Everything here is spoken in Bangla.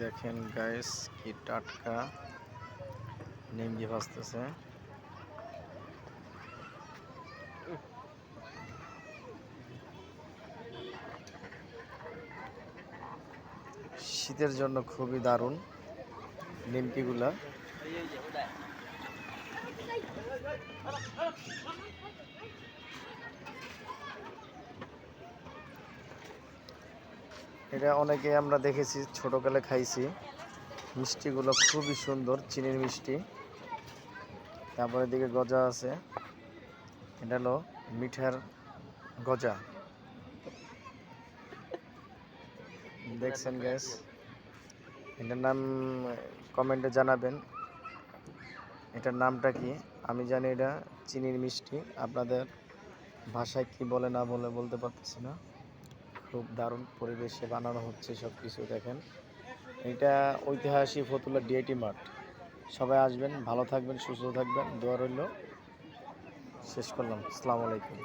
দেখেন গাইস কি টাটকা নিমকি ভাজতেছে। শীতের জন্য খুবই দারুণ নিমকিগুলা। এটা অনেকে আমরা দেখেছি, ছোটকালে খাইছি। মিষ্টিগুলো খুবই সুন্দর, চিনির মিষ্টি। তারপরে দিকে গজা আছে, এটা হলো মিঠার গজা। দেখছেন গ্যাস, এটার নাম কমেন্টে জানাবেন এটার নামটা কি। আমি জানি এটা চিনির মিষ্টি, আপনাদের ভাষায় কি বলে না বলে বলতে পারতেছি না। খুব দারুণ পরিবেশে বানানো হচ্ছে সব কিছু। দেখেন, এটা ঐতিহাসিক ফতুল্লা ডিআইটি মাঠ। সবাই আসবেন, ভালো থাকবেন, সুস্থ থাকবেন, দোয়া রইল। শেষ করলাম। আসসালামু আলাইকুম।